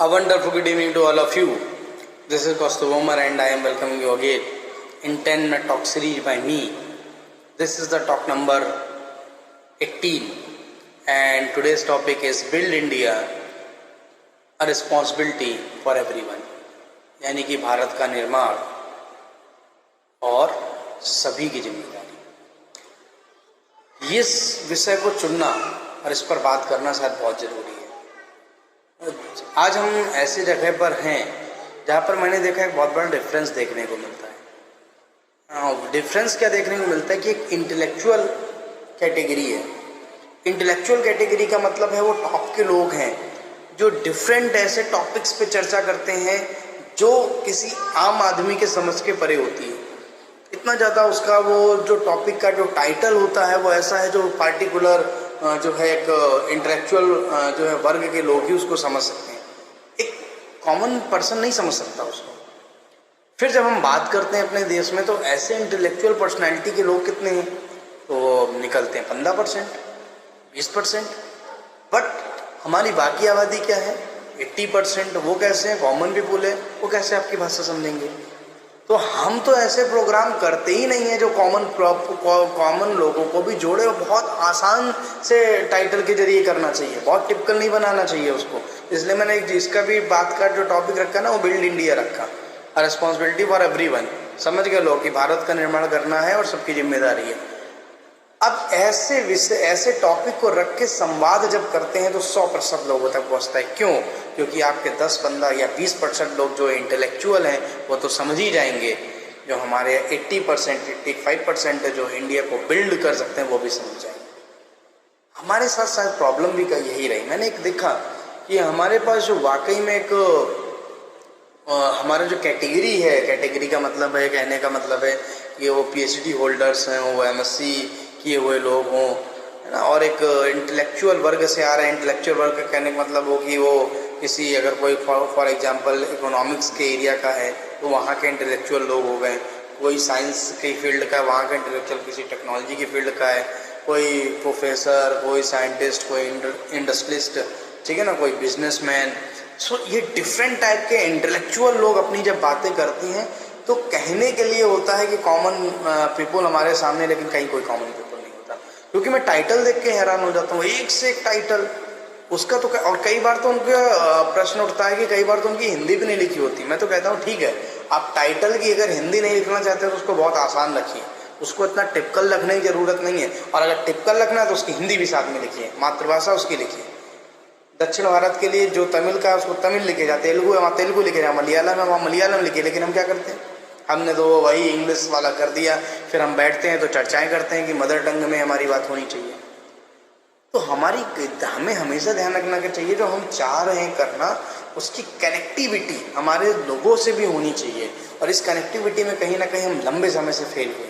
A wonderful good evening to all of you. This is Kaustubh Omar and I am welcoming you again in 10-minute talk series by me. This is the talk number 18 and today's topic is Build India, a responsibility for everyone. यानी कि भारत का निर्माण और सभी की जिम्मेदारी। इस विषय को चुनना और इस पर बात करना शायद बहुत जरूरी है। आज हम ऐसे जगह पर हैं जहाँ पर मैंने देखा एक बहुत बड़ा डिफरेंस देखने को मिलता है। डिफरेंस क्या देखने को मिलता है कि एक इंटेलेक्चुअल कैटेगरी है। इंटेलेक्चुअल कैटेगरी का मतलब है वो टॉप के लोग हैं जो डिफरेंट ऐसे टॉपिक्स पे चर्चा करते हैं जो किसी आम आदमी के समझ के परे होती है। इतना ज़्यादा उसका वो जो टॉपिक का जो टाइटल होता है वो ऐसा है जो पार्टिकुलर जो है एक इंटेलेक्चुअल जो है वर्ग के लोग ही उसको समझ सकते हैं। एक कॉमन पर्सन नहीं समझ सकता उसको। फिर जब हम बात करते हैं अपने देश में तो ऐसे इंटेलेक्चुअल पर्सनालिटी के लोग कितने हैं तो निकलते हैं 15%, 20%। बट हमारी बाकी आबादी क्या है 80%। वो कैसे हैं? कॉमन पीपुल है। वो कैसे आपकी भाषा समझेंगे? तो हम तो ऐसे प्रोग्राम करते ही नहीं है जो कॉमन लोगों को भी जोड़े और बहुत आसान से टाइटल के जरिए करना चाहिए। बहुत टिपिकल नहीं बनाना चाहिए उसको। इसलिए मैंने जिसका भी बात का जो टॉपिक रखा ना वो बिल्ड इंडिया रखा, अ रिस्पॉन्सिबिलिटी फॉर एवरीवन। समझ गए लोग कि भारत का निर्माण करना है और सबकी जिम्मेदारी है। अब ऐसे विषय ऐसे टॉपिक को रख के संवाद जब करते हैं तो 100% लोगों तक पहुंचता है। क्यों? क्योंकि आपके 10, 15 या 20% लोग जो इंटेलेक्चुअल हैं वो तो समझ ही जाएंगे। जो हमारे 80%, 85% है जो इंडिया को बिल्ड कर सकते हैं वो भी समझ जाएंगे। हमारे साथ शायद प्रॉब्लम भी का यही रही। मैंने एक देखा कि हमारे पास जो वाकई में एक हमारा जो कैटेगरी है, कैटेगरी का मतलब है, कहने का मतलब है कि वो PhD होल्डर्स हैं, वो MSc किए हुए लोग हों, है ना, और एक इंटेलेक्चुअल वर्ग से आ रहे हैं। इंटेलेक्चुअल वर्ग का कहने का मतलब हो कि वो किसी अगर कोई फॉर एग्जांपल इकोनॉमिक्स के एरिया का है तो वहाँ के इंटेलेक्चुअल लोग हो गए। कोई साइंस की फील्ड का, वहाँ का इंटेलेक्चुअल किसी टेक्नोलॉजी की फील्ड का है, कोई प्रोफेसर, कोई साइंटिस्ट, कोई इंडस्ट्रियलिस्ट, ठीक है ना, कोई बिजनेसमैन। सो ये डिफरेंट टाइप के इंटेलेक्चुअल लोग अपनी जब बातें करती हैं तो कहने के लिए होता है कि कॉमन पीपल हमारे सामने, लेकिन कहीं कोई कॉमन पीपल नहीं होता। क्योंकि मैं टाइटल देख के हैरान हो जाता हूँ, एक से एक टाइटल उसका तो। और कई बार तो उनका प्रश्न उठता है कि कई बार तो उनकी हिंदी भी नहीं लिखी होती। मैं तो कहता हूँ ठीक है, आप टाइटल की अगर हिंदी नहीं लिखना चाहते तो उसको बहुत आसान रखिए, उसको इतना टिपिकल रखने की जरूरत नहीं है। और अगर टिपिकल रखना है तो उसकी हिंदी भी साथ में लिखिए, मातृभाषा उसकी लिखिए। दक्षिण भारत के लिए जो तमिल का है उसको तमिल लिखे जाते, तेलुगु है वहाँ तेलुगु लिखे जाए, मलयालम है वहाँ मलयालम लिखे। लेकिन हम क्या करते हैं, हमने तो वही इंग्लिश वाला कर दिया। फिर हम बैठते हैं तो चर्चाएं करते हैं कि मदर टंग में हमारी बात होनी चाहिए। तो हमें हमेशा ध्यान रखना कि चाहिए जो हम चाह रहे हैं करना, उसकी कनेक्टिविटी हमारे लोगों से भी होनी चाहिए। और इस कनेक्टिविटी में कहीं ना कहीं हम लंबे समय से फेल हुए,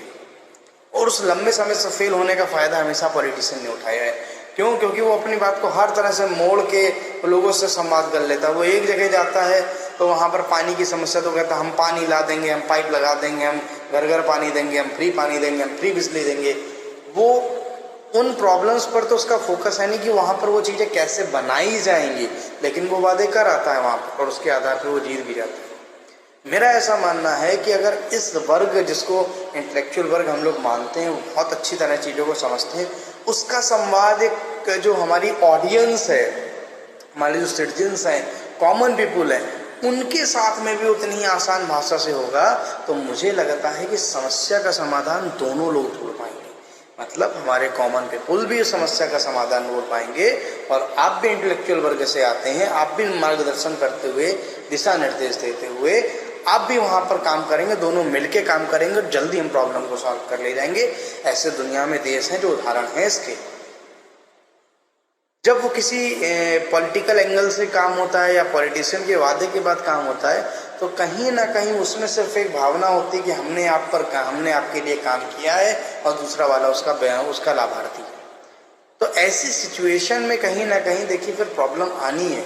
और उस लंबे समय से फेल होने का फायदा हमेशा पॉलिटिशियन ने उठाया है। क्यों? क्योंकि वो अपनी बात को हर तरह से मोड़ के लोगों से संवाद कर लेता है। वो एक जगह जाता है तो वहाँ पर पानी की समस्या तो कहता है हम पानी ला देंगे, हम पाइप लगा देंगे, हम घर घर पानी देंगे, हम फ्री पानी देंगे, हम फ्री बिजली देंगे। वो उन प्रॉब्लम्स पर तो उसका फोकस है नहीं कि वहाँ पर वो चीज़ें कैसे बनाई जाएंगी, लेकिन वो वादे कर आता है वहाँ पर और उसके आधार पर वो जीत भी जाता है। मेरा ऐसा मानना है कि अगर इस वर्ग जिसको इंटेलेक्चुअल वर्ग हम लोग मानते हैं, बहुत अच्छी तरह चीज़ों को समझते हैं, उसका संवाद एक जो हमारी ऑडियंस है, हमारे जो सिटीजन्स हैं, कॉमन पीपुल हैं, उनके साथ में भी उतनी ही आसान भाषा से होगा तो मुझे लगता है कि समस्या का समाधान दोनों लोग ढूंढ पाएंगे। मतलब हमारे कॉमन पीपुल भी इस समस्या का समाधान ढूंढ पाएंगे और आप भी इंटेलेक्चुअल वर्ग से आते हैं, आप भी मार्गदर्शन करते हुए, दिशा निर्देश देते हुए आप भी वहाँ पर काम करेंगे। दोनों मिलके काम करेंगे और जल्दी हम प्रॉब्लम को सॉल्व कर ले जाएंगे। ऐसे दुनिया में देश हैं जो उदाहरण है इसके। जब वो किसी पॉलिटिकल एंगल से काम होता है या पॉलिटिशियन के वादे के बाद काम होता है तो कहीं ना कहीं उसमें सिर्फ एक भावना होती है कि हमने आपके लिए काम किया है और दूसरा वाला उसका लाभार्थी है। तो ऐसी सिचुएशन में कहीं ना कहीं देखिए फिर प्रॉब्लम आनी है।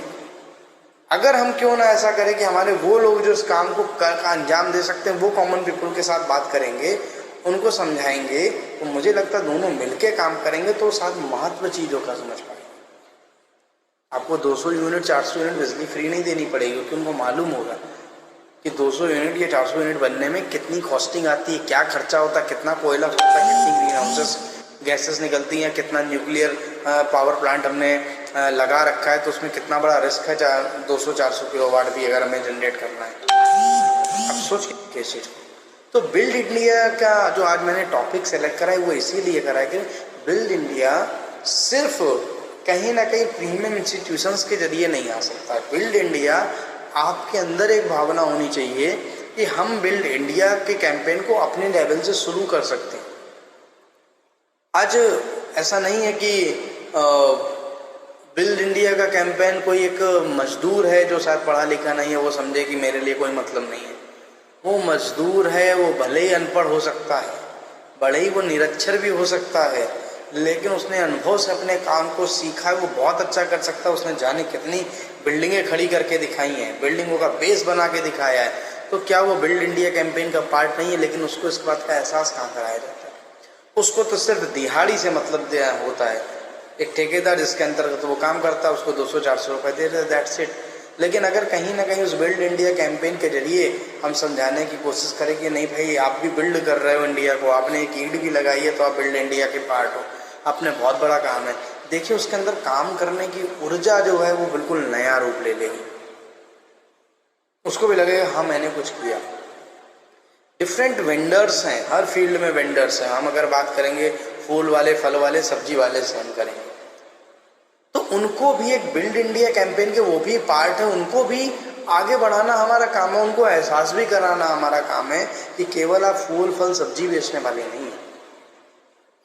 अगर हम क्यों ना ऐसा करें कि हमारे वो लोग जो इस काम को का अंजाम दे सकते हैं वो कॉमन पीपल के साथ बात करेंगे, उनको समझाएंगे, तो मुझे लगता है दोनों मिलके काम करेंगे तो साथ महत्व चीज़ों का समझ पाएंगे। आपको 200 यूनिट 400 यूनिट बिजली फ्री नहीं देनी पड़ेगी, क्योंकि उनको मालूम होगा कि 200 यूनिट या 400 यूनिट बनने में कितनी कॉस्टिंग आती है, क्या खर्चा होता है, कितना कोयला होता है, कितनी ग्रीन हाउसेस गैसेस निकलती हैं, कितना न्यूक्लियर पावर प्लांट हमने लगा रखा है, तो उसमें कितना बड़ा रिस्क है 200-400 किलोवाट भी अगर हमें जनरेट करना है। अब सोच के चीज़। तो बिल्ड इंडिया का जो आज मैंने टॉपिक सेलेक्ट करा है वो इसीलिए करा है कि बिल्ड इंडिया सिर्फ कहीं ना कहीं प्रीमियम इंस्टीट्यूशंस के जरिए नहीं आ सकता। बिल्ड इंडिया आपके अंदर एक भावना होनी चाहिए कि हम बिल्ड इंडिया के कैंपेन को अपने लेवल से शुरू कर सकते हैं। आज ऐसा नहीं है कि बिल्ड इंडिया का कैंपेन कोई एक मजदूर है जो शायद पढ़ा लिखा नहीं है वो समझे कि मेरे लिए कोई मतलब नहीं है। वो मजदूर है, वो भले ही अनपढ़ हो सकता है, भले ही वो निरक्षर भी हो सकता है, लेकिन उसने अनुभव से अपने काम को सीखा है, वो बहुत अच्छा कर सकता है। उसने जाने कितनी बिल्डिंगें खड़ी करके दिखाई हैं, बिल्डिंगों का बेस बना के दिखाया है। तो क्या वो बिल्ड इंडिया कैंपेन का पार्ट नहीं है? लेकिन उसको इस बात का एहसास कहाँ कराया जाता है? उसको तो सिर्फ दिहाड़ी से मतलब होता है। एक ठेकेदार जिसके अंतर्गत वो काम करता है उसको 200-400 रुपये दे रहे, दैट्स इट। लेकिन अगर कहीं ना कहीं उस बिल्ड इंडिया कैंपेन के जरिए हम समझाने की कोशिश करें कि नहीं भाई, आप भी बिल्ड कर रहे हो इंडिया को, आपने एक ईंट भी लगाई है तो आप बिल्ड इंडिया के पार्ट हो, आपने बहुत बड़ा काम है। देखिए उसके अंदर काम करने की ऊर्जा जो है वो बिल्कुल नया रूप ले लेगी। उसको भी लगेगा हाँ मैंने कुछ किया। डिफरेंट वेंडर्स हैं, हर फील्ड में वेंडर्स हैं। हम अगर बात करेंगे फूल वाले, फल वाले, सब्जी वाले से हम करेंगे तो उनको भी एक बिल्ड इंडिया कैंपेन के वो भी पार्ट है। उनको भी आगे बढ़ाना हमारा काम है, उनको एहसास भी कराना हमारा काम है कि केवल आप फूल फल सब्जी बेचने वाले नहीं हैं,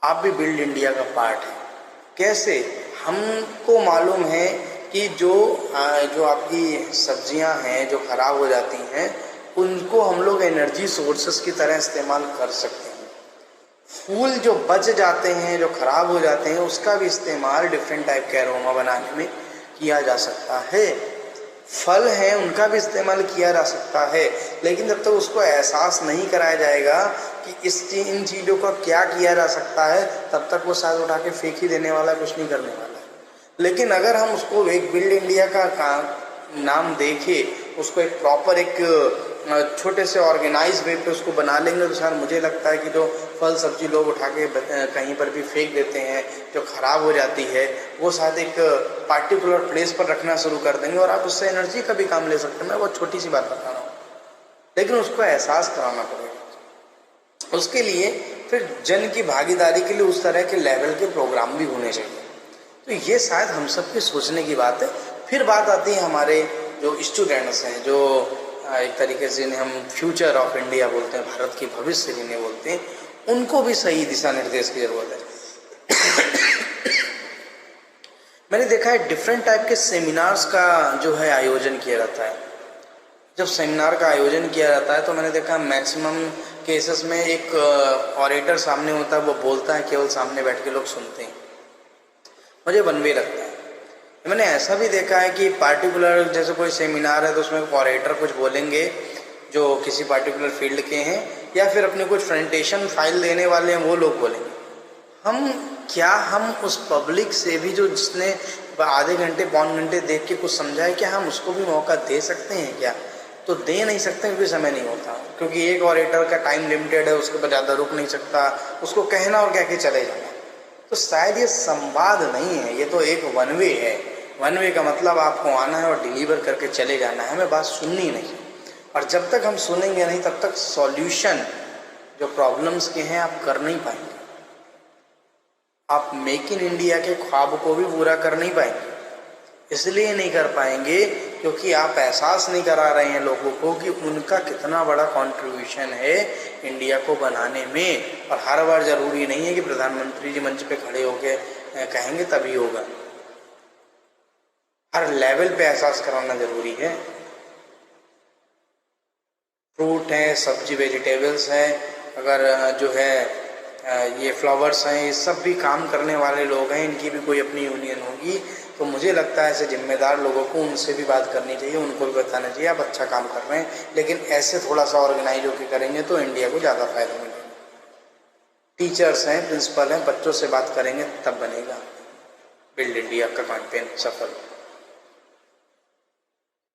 आप भी बिल्ड इंडिया का पार्ट है। कैसे? हमको मालूम है कि जो आपकी सब्जियां हैं जो खराब हो जाती हैं उनको हम लोग एनर्जी सोर्सेस की तरह इस्तेमाल कर सकते हैं। फूल जो बच जाते हैं, जो खराब हो जाते हैं, उसका भी इस्तेमाल डिफरेंट टाइप के अरोमा बनाने में किया जा सकता है। फल हैं उनका भी इस्तेमाल किया जा सकता है, लेकिन जब तक उसको एहसास नहीं कराया जाएगा कि इन चीज़ों का क्या किया जा सकता है, तब तक वो शायद उठा के फेंक ही देने वाला, कुछ नहीं करने वाला। लेकिन अगर हम उसको एक बिल्ड इंडिया का नाम देके उसको एक प्रॉपर एक छोटे से ऑर्गेनाइज वे पे उसको बना लेंगे तो शायद मुझे लगता है कि जो फल सब्जी लोग उठा के कहीं पर भी फेंक देते हैं, जो खराब हो जाती है, वो शायद एक पार्टिकुलर प्लेस पर रखना शुरू कर देंगे और आप उससे एनर्जी का भी काम ले सकते हैं। मैं बहुत छोटी सी बात बता रहा हूँ, लेकिन उसको एहसास कराना पड़ेगा। उसके लिए फिर जन की भागीदारी के लिए उस तरह के लेवल के प्रोग्राम भी होने चाहिए। तो ये शायद हम सबके सोचने की बात है। फिर बात आती है हमारे जो स्टूडेंट्स हैं, जो एक तरीके से जिन्हें हम फ्यूचर ऑफ इंडिया बोलते हैं, भारत की भविष्य जिन्हें बोलते हैं, उनको भी सही दिशा निर्देश की जरूरत है। मैंने देखा है डिफरेंट टाइप के सेमिनार्स का जो है आयोजन किया जाता है। जब सेमिनार का आयोजन किया जाता है तो मैंने देखा मैक्सिमम केसेस में एक ऑरेटर सामने होता है, वो बोलता है, केवल सामने बैठ के लोग सुनते हैं। मुझे वन वे लगता है। मैंने ऐसा भी देखा है कि पार्टिकुलर जैसे कोई सेमिनार है तो उसमें ऑरेटर कुछ बोलेंगे जो किसी पार्टिकुलर फील्ड के हैं, या फिर अपने कुछ प्रेजेंटेशन फाइल देने वाले हैं वो लोग बोलेंगे। हम उस पब्लिक से भी जो जिसने आधे घंटे पौन घंटे देख के कुछ समझा है, क्या हम उसको भी मौका दे सकते हैं? क्या तो दे नहीं सकते, क्योंकि समय नहीं होता, क्योंकि एक ऑरेटर का टाइम लिमिटेड है, उसके बाद ज़्यादा रुक नहीं सकता, उसको कहना और कह के चले जाना। तो शायद ये संवाद नहीं है, ये तो एक वन वे है। वन वे का मतलब आपको आना है और डिलीवर करके चले जाना है, हमें बात सुननी नहीं। और जब तक हम सुनेंगे नहीं तब तक सॉल्यूशन जो प्रॉब्लम्स के हैं आप कर नहीं पाएंगे। आप मेक इन इंडिया के ख्वाब को भी पूरा कर नहीं पाएंगे। इसलिए नहीं कर पाएंगे क्योंकि आप एहसास नहीं करा रहे हैं लोगों को कि उनका कितना बड़ा कंट्रीब्यूशन है इंडिया को बनाने में। और हर बार जरूरी नहीं है कि प्रधानमंत्री जी मंच पे खड़े होकर कहेंगे तभी होगा। हर लेवल पे एहसास कराना जरूरी है। फ्रूट है, सब्जी वेजिटेबल्स हैं, अगर जो है ये फ्लावर्स हैं, ये सब भी काम करने वाले लोग हैं, इनकी भी कोई अपनी यूनियन होगी। तो मुझे लगता है ऐसे जिम्मेदार लोगों को उनसे भी बात करनी चाहिए, उनको भी बताना चाहिए आप अच्छा काम कर रहे हैं, लेकिन ऐसे थोड़ा सा ऑर्गेनाइज होकर करेंगे तो इंडिया को ज़्यादा फायदा मिलेगा। टीचर्स हैं, प्रिंसिपल हैं, बच्चों से बात करेंगे तब बनेगा बिल्ड इंडिया का कैंपेन सफल।